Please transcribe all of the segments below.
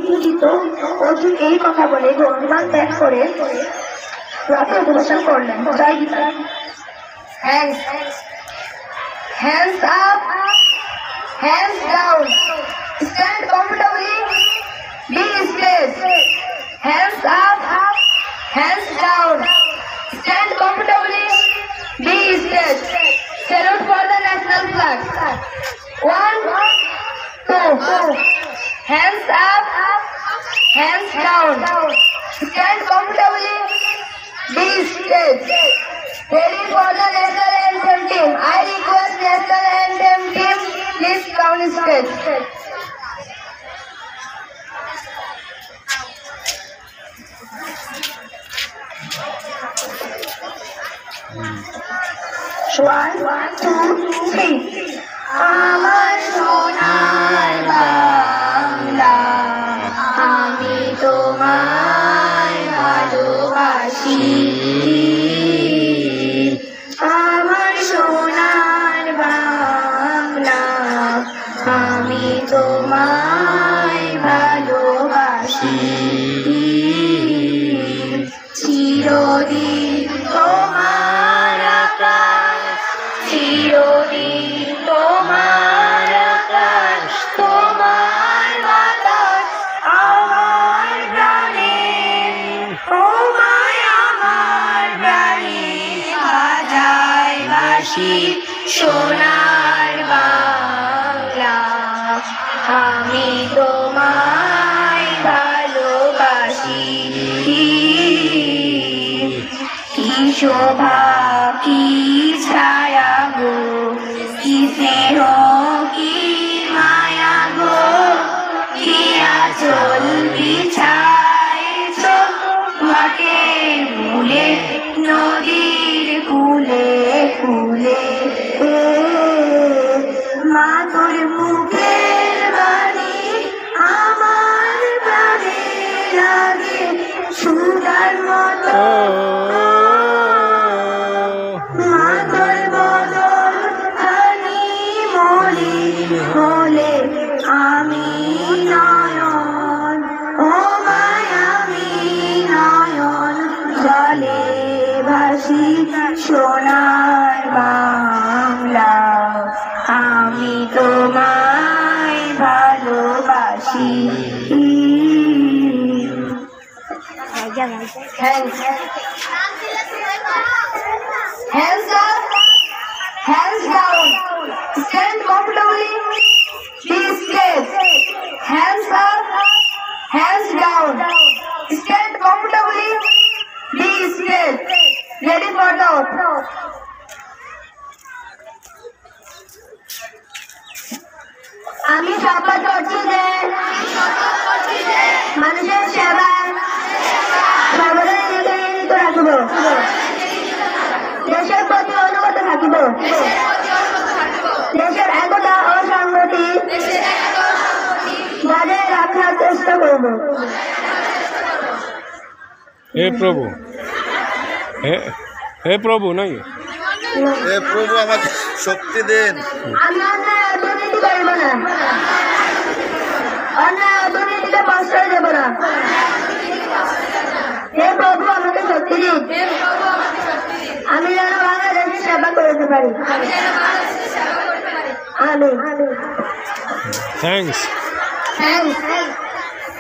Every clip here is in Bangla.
কিন্তু অর্জুন এই কথা বলে গৌরবান ত্যাগ করে রথে অধিবেশন করলেন। জয় Gita. Hands up, hands down, stand comfortably, be straight. Hands up, hands down, stand comfortably, be straight. Salute for the national flag. 1, 2. Hands up, hands down, stand comfortably, be straight. Ready for the national anthem team. I request national anthem team, please come straight. One, 2, 3. আমার সোনার বাংলা, আমি তোমায় ভালোবাসি। আমার সোনার বাংলা, আমি তোমায় ভালোবাসি। চিরদিন তোমার আকাশ, চিরদিন তোমার আকাশ, তোমার বাতাস আমার প্রাণে, তোমায় আমার প্রাণে বাজায় বাঁশি। সোনার বাংলা, আমি তোমায় ভালোবাসি। কি শোভা কি ছায়া গো, কি স্নেহ কি মায়া গো, কি আঁচল বিছাইছ মাটির মূলে, নদীর কূলে কূলে। মা তোর মুখের বাণী আমার প্রাণে লাগে সুধার মতো। মা তোর বদন খানি মলিন হলে আমি নয়ন, ও মায় আমি নয়ন জলে ভাসি। সোনার বাংলা, আমি তোমায় ভালোবাসি। Hands up, hands down, stand comfortably, be straight. Hands up, hands down, stand comfortably, be straight. Ready for the oath. আমি শপথ করছি যে মানুষের সেবায় সর্বদা নিজেকে নিয়োজিত রাখিব, দেশের প্রতি অনুগত থাকিব, দেশের একতা ও সংহতি বজায় রাখার চেষ্টা করব। হে প্রভু, হে প্রভু নাকি, হে প্রভু আমাকে শক্তি দিন। আমি অন্যায় দুর্নীতি করিব না, অন্যায় দুর্নীতিতে প্রশ্রয় দেব না। হে প্রভু আমাকে শক্তি দিন, আমি যেন বাংলাদেশের সেবা করতে পারি। আমিন। Thanks.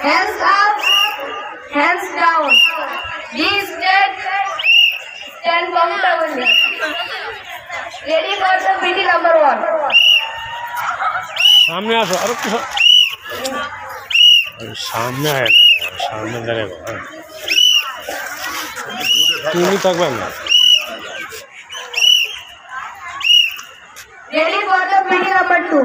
Hands up, hands down, be straight, stand comfortably. Ready for the PT number 1. সামনে আসো, আর একটু সামনে আয় না, সামনে দাঁড়িয়ে তুমি থাকবেন না। Ready for the PT number 2.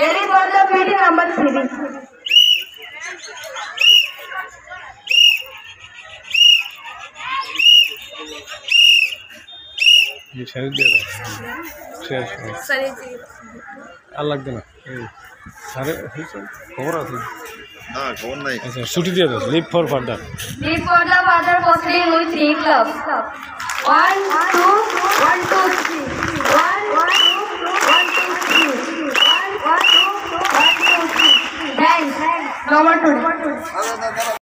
Ready for the PT number 3. ये शरीर दे रहा है, शेर, अलग देना। আরে খবর আছে না খবর নাই। আচ্ছা ছুটি দিয়ে দাও leave for further Leave for the further proceeding with 3 clubs. 1, 2, 1, 2, 3. 1, 2, 1, 2, 3. 1, 2, 1, 2, 3. Thanks. Number 2.